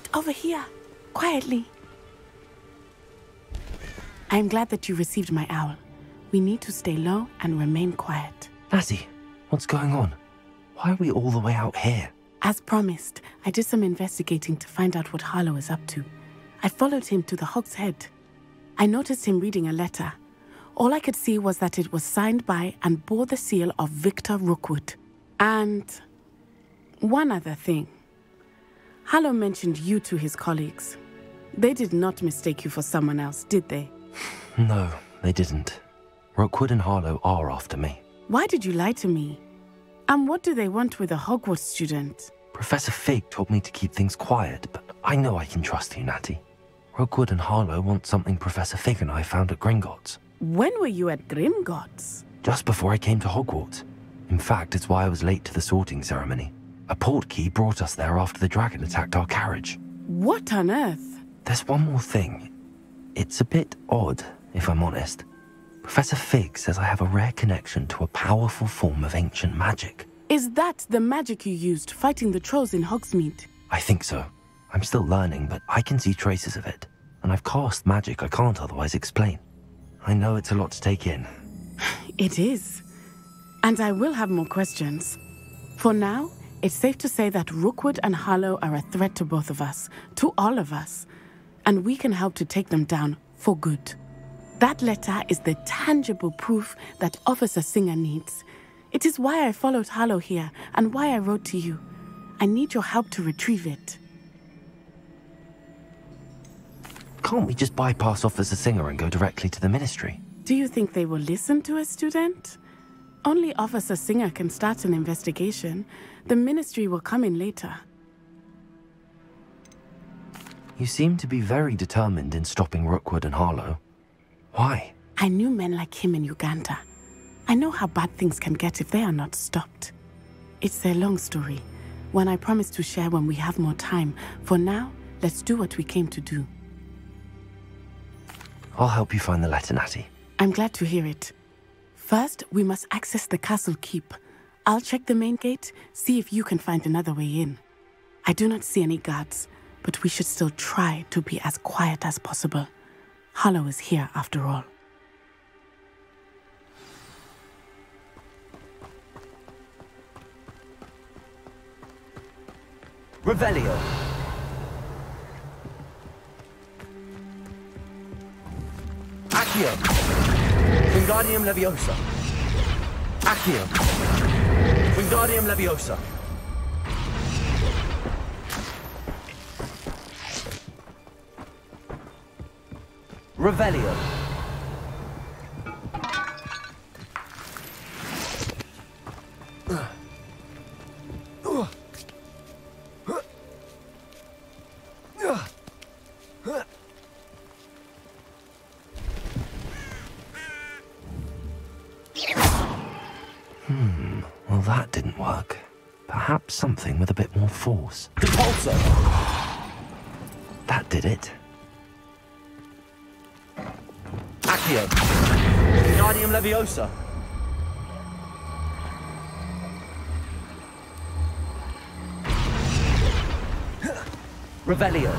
Wait over here, quietly. I am glad that you received my owl. We need to stay low and remain quiet. Natty, what's going on? Why are we all the way out here? As promised, I did some investigating to find out what Harlow is up to. I followed him to the Hog's Head. I noticed him reading a letter. All I could see was that it was signed by and bore the seal of Victor Rookwood. And one other thing. Harlow mentioned you to his colleagues. They did not mistake you for someone else, did they? No, they didn't. Rookwood and Harlow are after me. Why did you lie to me? And what do they want with a Hogwarts student? Professor Fig told me to keep things quiet, but I know I can trust you, Natty. Rookwood and Harlow want something Professor Fig and I found at Gringotts. When were you at Gringotts? Just before I came to Hogwarts. In fact, it's why I was late to the sorting ceremony. A portkey brought us there after the dragon attacked our carriage. What on earth? There's one more thing. It's a bit odd, if I'm honest. Professor Fig says I have a rare connection to a powerful form of ancient magic. Is that the magic you used fighting the trolls in Hogsmeade? I think so. I'm still learning, but I can see traces of it. And I've cast magic I can't otherwise explain. I know it's a lot to take in. It is. And I will have more questions. For now, it's safe to say that Rookwood and Harlow are a threat to both of us, to all of us. And we can help to take them down for good. That letter is the tangible proof that Officer Singer needs. It is why I followed Harlow here and why I wrote to you. I need your help to retrieve it. Can't we just bypass Officer Singer and go directly to the Ministry? Do you think they will listen to a student? Only Officer Singer can start an investigation. The Ministry will come in later. You seem to be very determined in stopping Rookwood and Harlow. Why? I knew men like him in Uganda. I know how bad things can get if they are not stopped. It's a long story, one I promise to share when we have more time. For now, let's do what we came to do. I'll help you find the letter, Natty. I'm glad to hear it. First, we must access the castle keep. I'll check the main gate, see if you can find another way in. I do not see any guards, but we should still try to be as quiet as possible. Harlow is here after all. Revelio. Accio. Wingardium Leviosa. Accio. Wingardium Leviosa. Revelio. Well, that didn't work. Perhaps something with a bit more force. Depulso. That did it. Accio. Wingardium Leviosa. Revelio.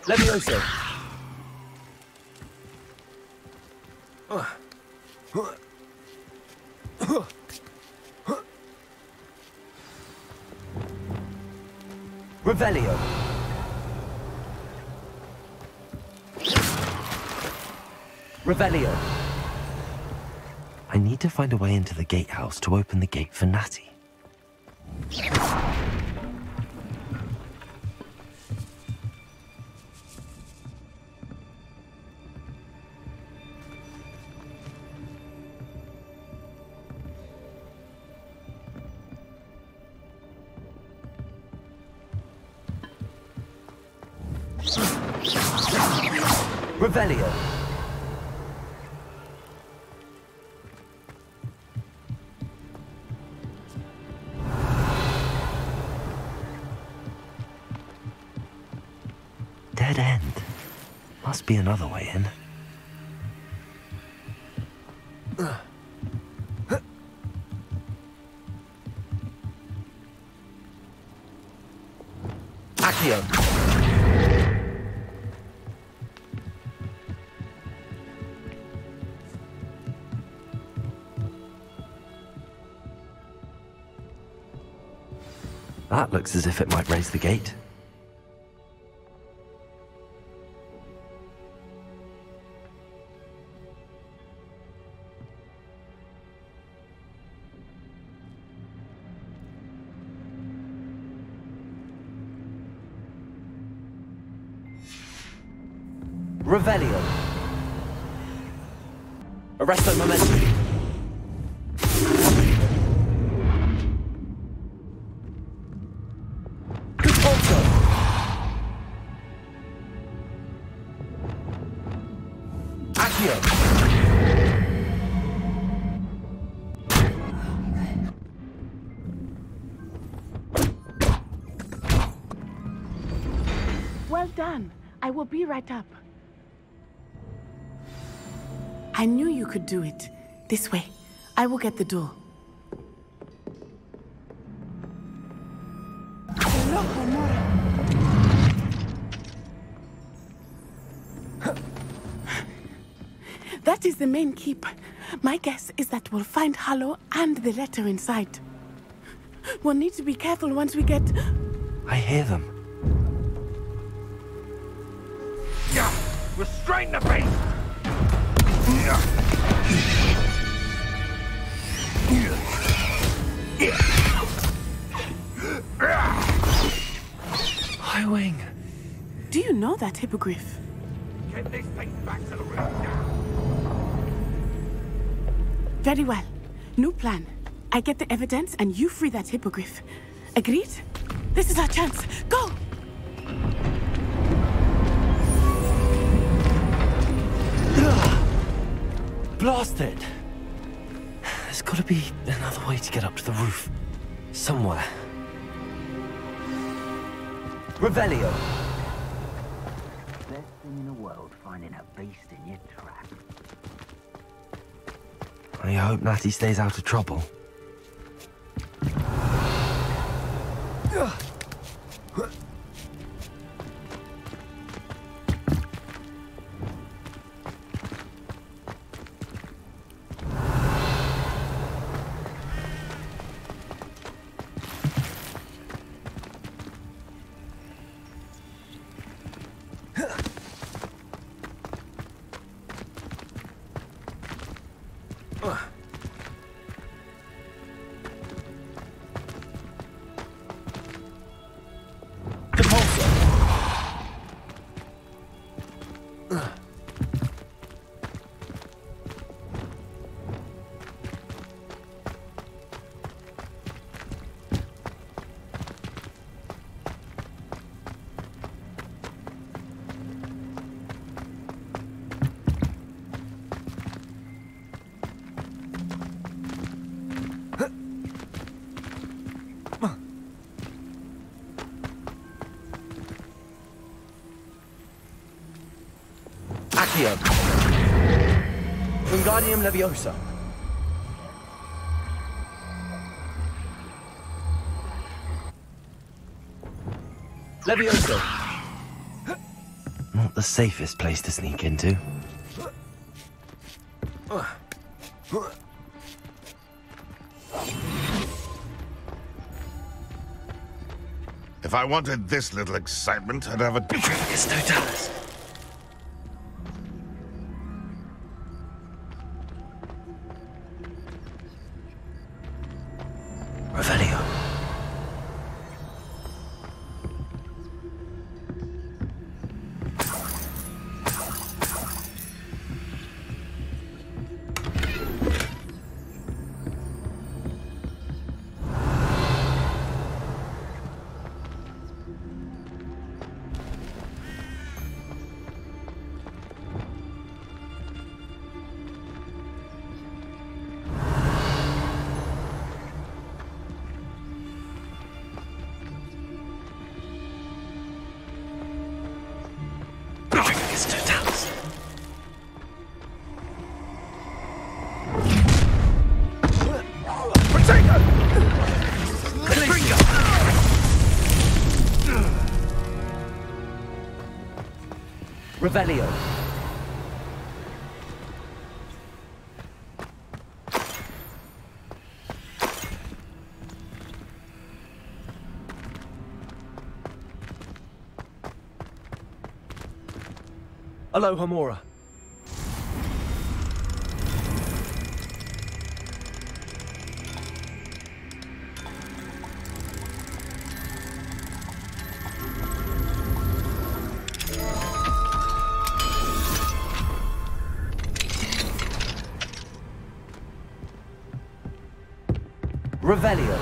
Leviosa. Revelio. Revelio. I need to find a way into the gatehouse to open the gate for Natty. Revelio. dead end. Must be another way in. Accio. That looks as if it might raise the gate. Revelio. Arresto momentum. Consulto. Accio. Well done. I will be right up. I knew you could do it. This way. I will get the door. That is the main keep. My guess is that we'll find Harlow and the letter inside. We'll need to be careful once we get... I hear them. Restrain the beast! High Wing. Do you know that hippogriff? Get this thing back to the room now! Very well. New plan. I get the evidence and you free that hippogriff. Agreed? This is our chance. Go! Blasted! There's got to be another way to get up to the roof. Somewhere. Revelio. Best thing in the world, finding a beast in your trap. I hope Natty stays out of trouble. Accio. Wingardium Leviosa. Leviosa. Not the safest place to sneak into. If I wanted this little excitement, I'd have a... It's no Dallas. Revelio. Revelio. Aloha Mora. Revelio.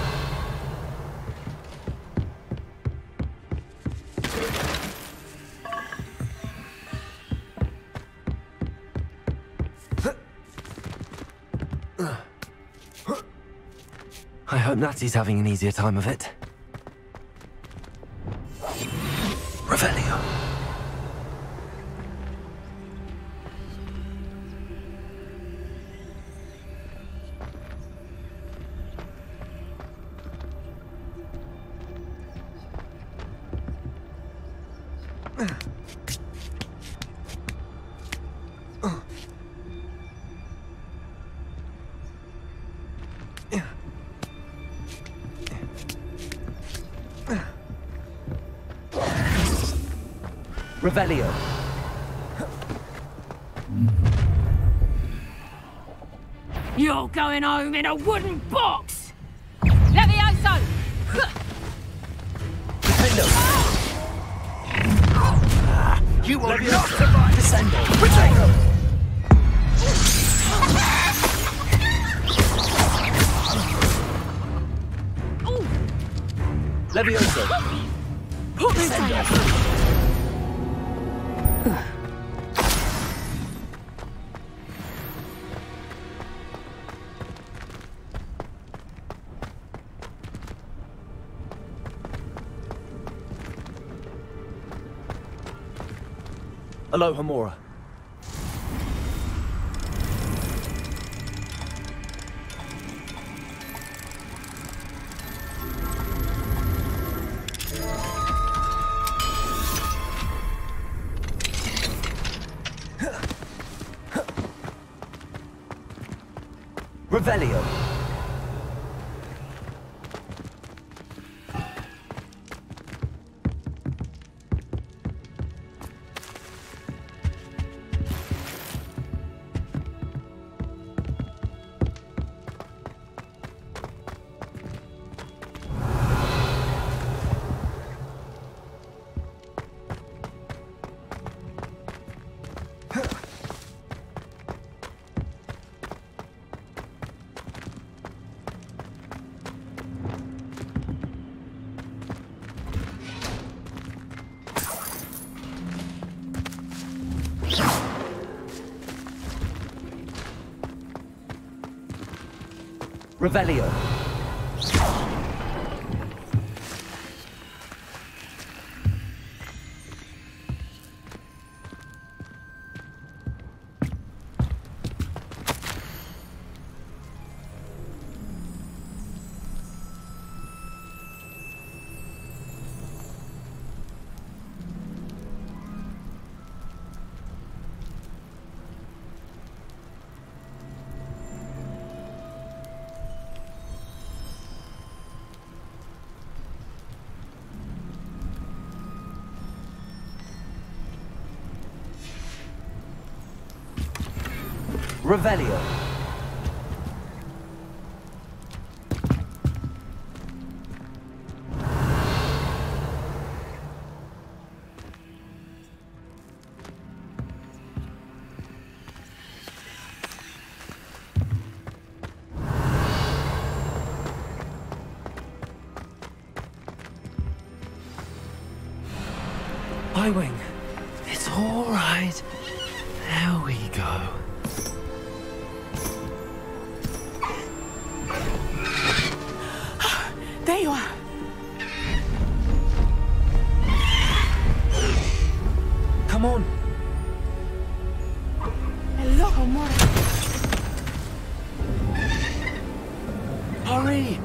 I hope Natty's having an easier time of it. Revelio. Revelio. You're going home in a wooden box! Levioso! Defendo. You will Levioso. not survive. Descendo. Protego. Levioso. Put this Descendo. Aloha Mora. Revelio. Revelio. Revelio. Y-Wing. It's all right. There we go. There you are. Come on. Hello, Mora. Hurry.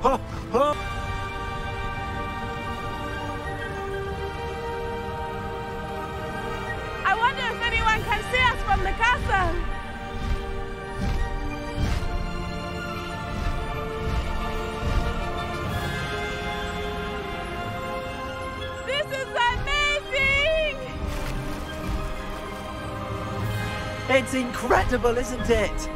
I wonder if anyone can see us from the castle. This is amazing! It's incredible, isn't it?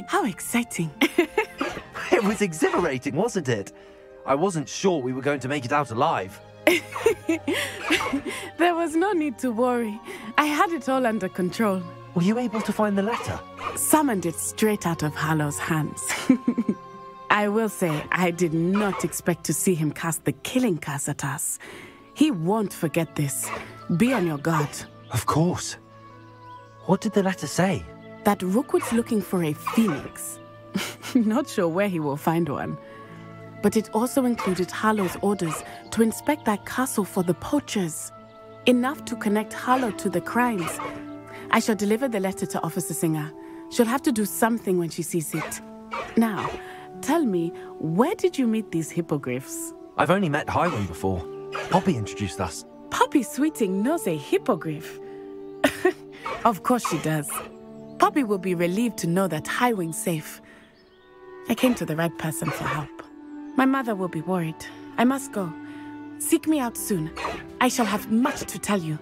How exciting. It was exhilarating, wasn't it? I wasn't sure we were going to make it out alive. There was no need to worry. I had it all under control. Were you able to find the letter? Summoned it straight out of Harlow's hands. I will say, I did not expect to see him cast the killing curse at us. He won't forget this. Be on your guard. Of course. What did the letter say? That Rookwood's looking for a phoenix. Not sure where he will find one. But it also included Harlow's orders to inspect that castle for the poachers. Enough to connect Harlow to the crimes. I shall deliver the letter to Officer Singer. She'll have to do something when she sees it. Now, tell me, where did you meet these hippogriffs? I've only met Highway before. Poppy introduced us. Poppy Sweeting knows a hippogriff. Of course she does. Poppy will be relieved to know that Highwing's safe. I came to the right person for help. My mother will be worried. I must go. Seek me out soon. I shall have much to tell you.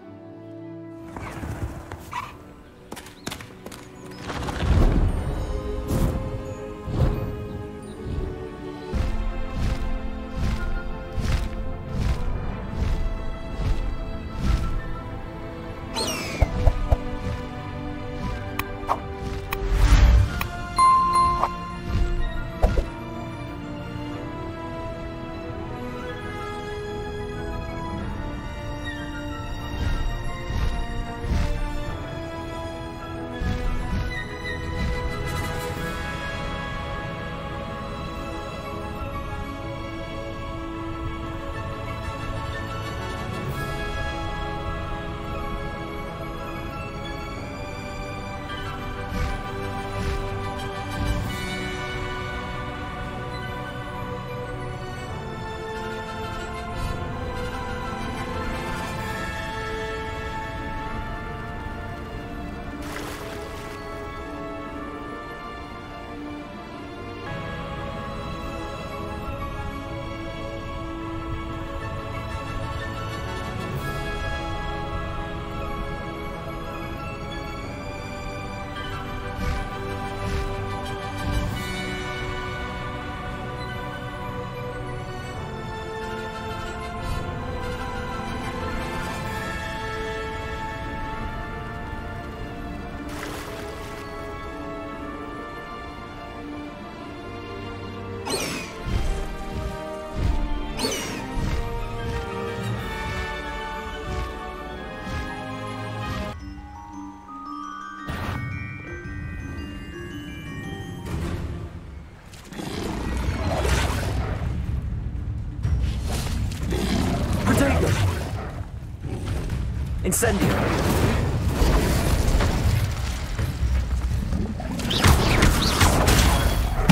Incendio!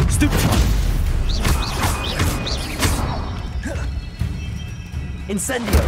Stupefy! Incendio!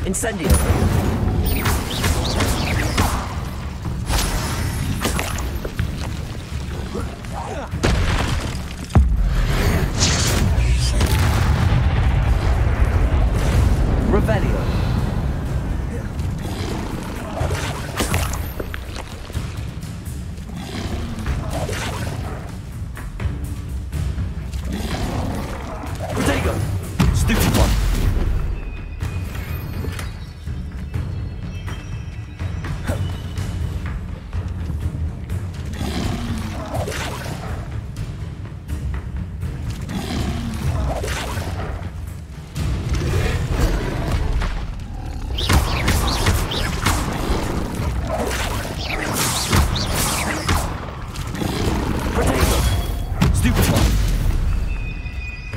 Incendio. Revelio. Protego. Stupid one.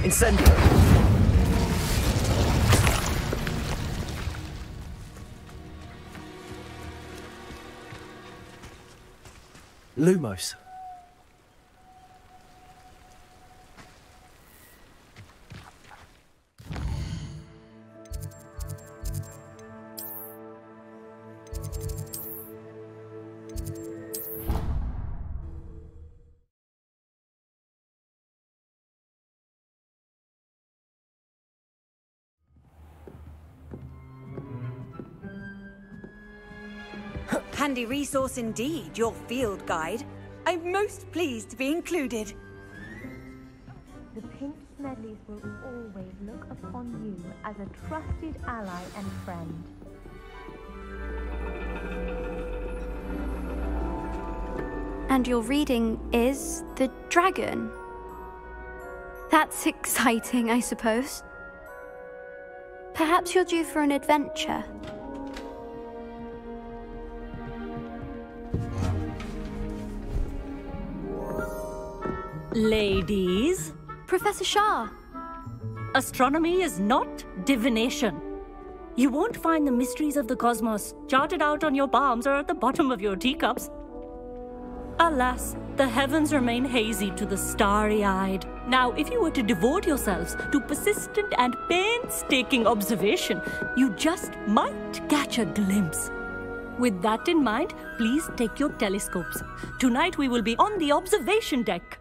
Incendio. Lumos. Handy resource indeed, your field guide. I'm most pleased to be included. The Pink Smedleys will always look upon you as a trusted ally and friend. And your reading is the dragon. That's exciting, I suppose. Perhaps you're due for an adventure. Ladies, Professor Shah. astronomy is not divination. You won't find the mysteries of the cosmos charted out on your palms or at the bottom of your teacups. Alas, the heavens remain hazy to the starry-eyed. Now, if you were to devote yourselves to persistent and painstaking observation, you just might catch a glimpse. With that in mind, please take your telescopes. Tonight we will be on the observation deck.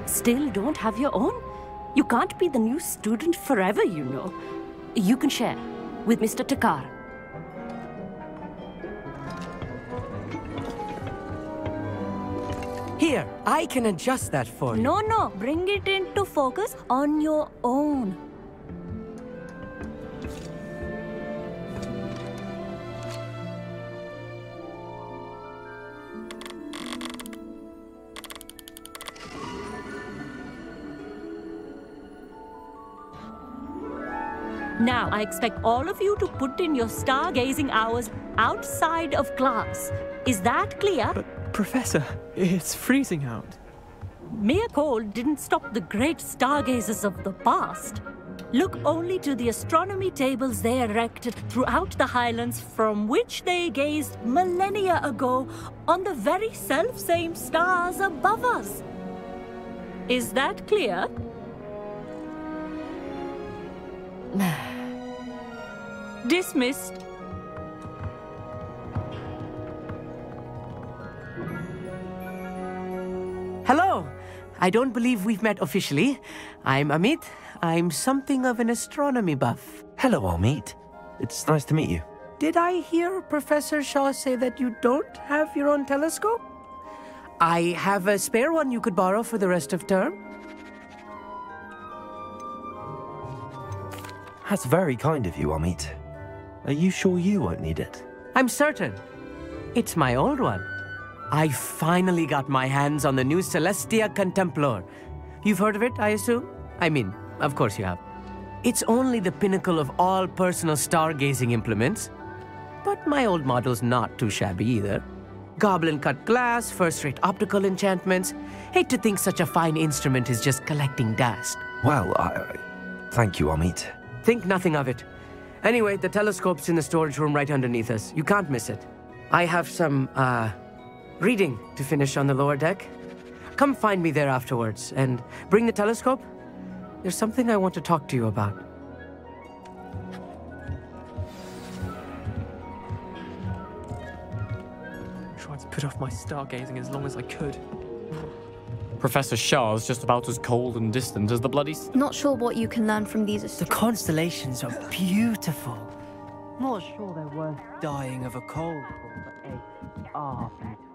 Still don't have your own? You can't be the new student forever, you know. You can share with Mr. Takar. Here, I can adjust that for you. No, bring it into focus on your own. Now, I expect all of you to put in your stargazing hours outside of class. Is that clear? But, Professor, it's freezing out. Mere cold didn't stop the great stargazers of the past. Look only to the astronomy tables they erected throughout the highlands from which they gazed millennia ago on the very self-same stars above us. Is that clear? Dismissed. Hello. I don't believe we've met officially. I'm Amit. I'm something of an astronomy buff. Hello, Amit. It's nice to meet you. Did I hear Professor Shaw say that you don't have your own telescope? I have a spare one you could borrow for the rest of term. That's very kind of you, Amit. Are you sure you won't need it? I'm certain. It's my old one. I finally got my hands on the new Celestia Contemplar. You've heard of it, I assume? I mean, of course you have. It's only the pinnacle of all personal stargazing implements. But my old model's not too shabby either. Goblin-cut glass, first-rate optical enchantments. Hate to think such a fine instrument is just collecting dust. Well, thank you, Amit. Think nothing of it. Anyway, the telescope's in the storage room right underneath us. You can't miss it. I have some, reading to finish on the lower deck. Come find me there afterwards, and bring the telescope. There's something I want to talk to you about. Tried to put off my stargazing as long as I could. Professor Shah's just about as cold and distant as the bloody... Not sure what you can learn from these The constellations are beautiful. Not sure they're worth dying of a cold for, but they are beautiful.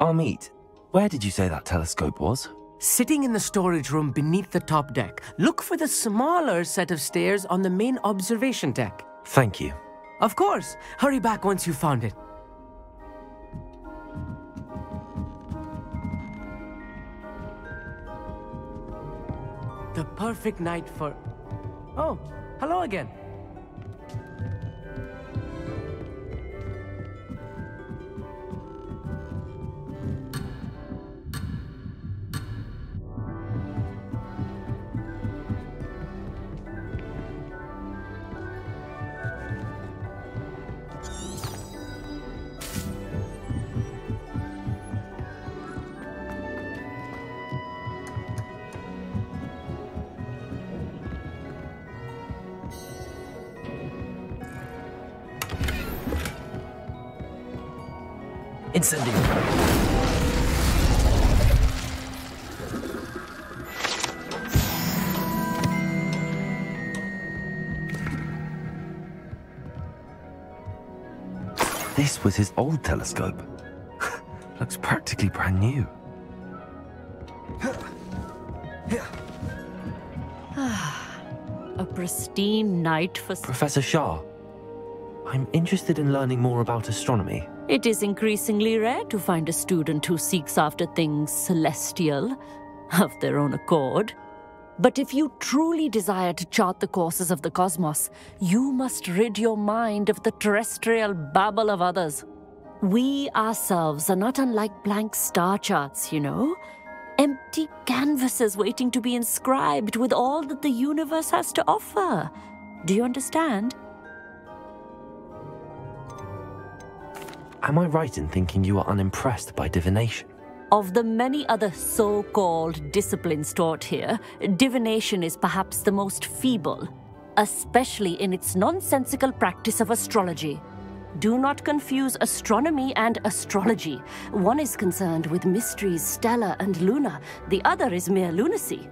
Amit, where did you say that telescope was? Sitting in the storage room beneath the top deck. Look for the smaller set of stairs on the main observation deck. Thank you. Of course. Hurry back once you've found it. The perfect night for... Oh, hello again. Incendio. This was his old telescope. Looks practically brand new. A pristine night for... Professor Shah, I'm interested in learning more about astronomy. It is increasingly rare to find a student who seeks after things celestial, of their own accord. But if you truly desire to chart the courses of the cosmos, you must rid your mind of the terrestrial babble of others. We ourselves are not unlike blank star charts, you know. Empty canvases waiting to be inscribed with all that the universe has to offer. Do you understand? Am I right in thinking you are unimpressed by divination? Of the many other so-called disciplines taught here, divination is perhaps the most feeble, especially in its nonsensical practice of astrology. Do not confuse astronomy and astrology. One is concerned with mysteries stellar and lunar, the other is mere lunacy.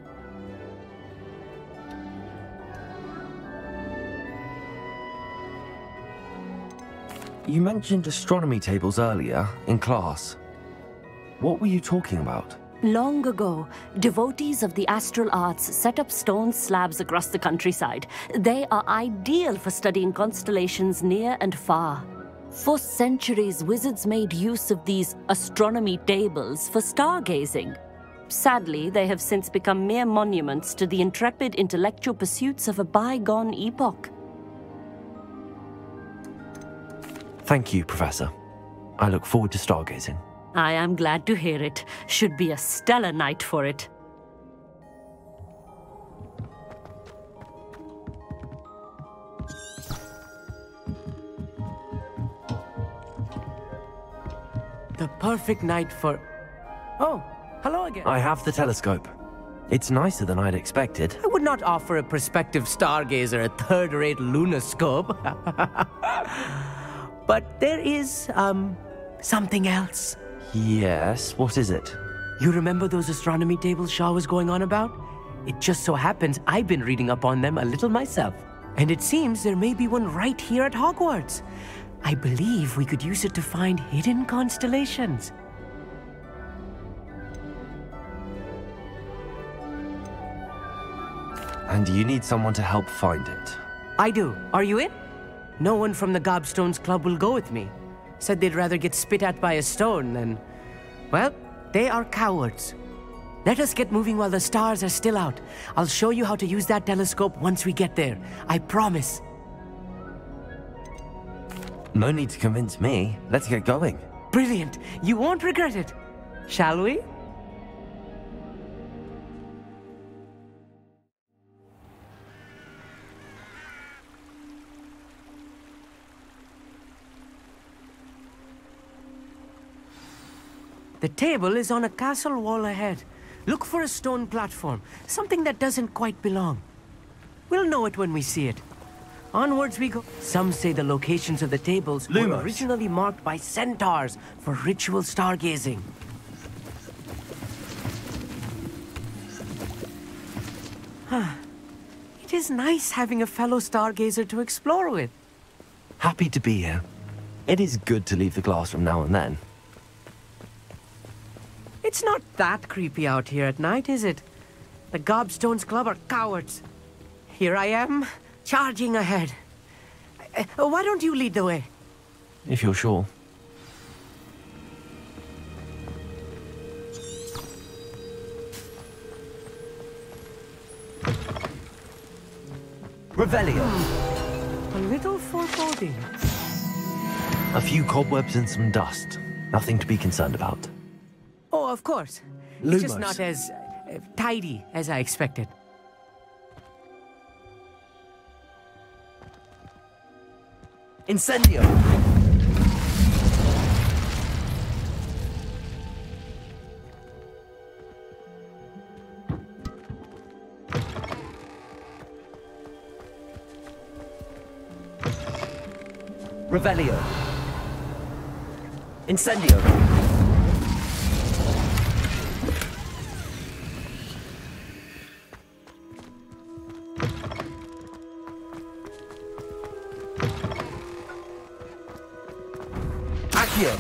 You mentioned astronomy tables earlier, in class. What were you talking about? Long ago, devotees of the astral arts set up stone slabs across the countryside. They are ideal for studying constellations near and far. For centuries, wizards made use of these astronomy tables for stargazing. Sadly, they have since become mere monuments to the intrepid intellectual pursuits of a bygone epoch. Thank you, Professor. I look forward to stargazing. I am glad to hear it. Should be a stellar night for it. The perfect night for... Oh, hello again. I have the telescope. It's nicer than I'd expected. I would not offer a prospective stargazer a third-rate lunoscope. But there is, something else. Yes, what is it? You remember those astronomy tables Shah was going on about? It just so happens I've been reading up on them a little myself. And it seems there may be one right here at Hogwarts. I believe we could use it to find hidden constellations. And you need someone to help find it. I do. Are you in? No one from the Gobstones Club will go with me. Said they'd rather get spit at by a stone than... Well, they are cowards. Let us get moving while the stars are still out. I'll show you how to use that telescope once we get there. I promise. No need to convince me. Let's get going. Brilliant. You won't regret it. Shall we? The table is on a castle wall ahead. Look for a stone platform, something that doesn't quite belong. We'll know it when we see it. Onwards we go. Some say the locations of the tables were originally marked by centaurs for ritual stargazing. It is nice having a fellow stargazer to explore with. Happy to be here. It is good to leave the classroom now and then. It's not that creepy out here at night, is it? The Gobstones Club are cowards. Here I am, charging ahead. Why don't you lead the way? If you're sure. Revelio. A little foreboding. A few cobwebs and some dust. Nothing to be concerned about. Oh, of course. Lumos. It's just not as tidy as I expected. Incendio! Revelio. Incendio. Accio.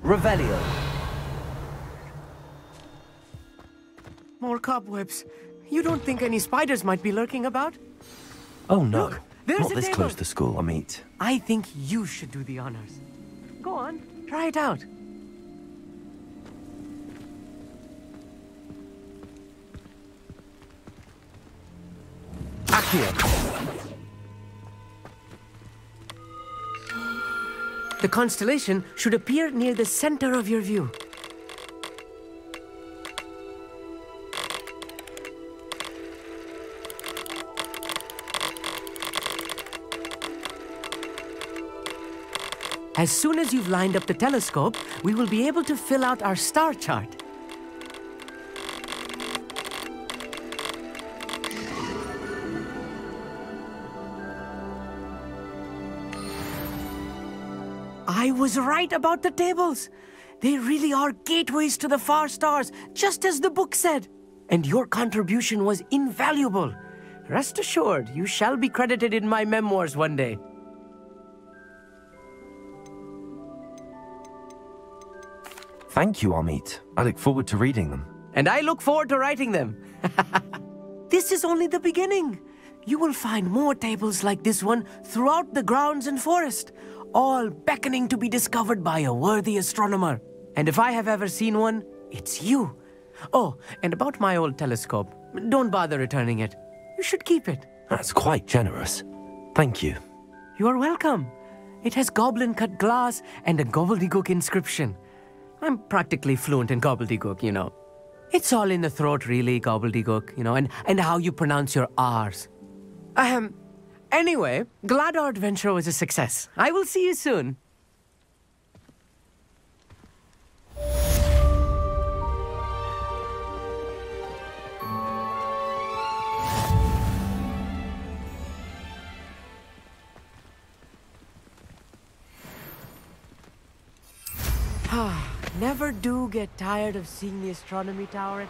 Revelio. More cobwebs. You don't think any spiders might be lurking about? Oh no. Look, there's not a this table. close to school, Amit. I think you should do the honors. Go on, try it out. Accio. The constellation should appear near the center of your view. As soon as you've lined up the telescope, we will be able to fill out our star chart. I was right about the tables. They really are gateways to the far stars, just as the book said. And your contribution was invaluable. Rest assured, you shall be credited in my memoirs one day. Thank you, Amit. I look forward to reading them. And I look forward to writing them. This is only the beginning. You will find more tables like this one throughout the grounds and forest, all beckoning to be discovered by a worthy astronomer. And if I have ever seen one, it's you. Oh, and about my old telescope, don't bother returning it. You should keep it. That's quite generous. Thank you. You are welcome. It has goblin-cut glass and a gobbledygook inscription. I'm practically fluent in gobbledygook, you know. It's all in the throat, really, gobbledygook, you know, and how you pronounce your R's. Anyway, glad our adventure was a success. I will see you soon. Never do get tired of seeing the astronomy tower at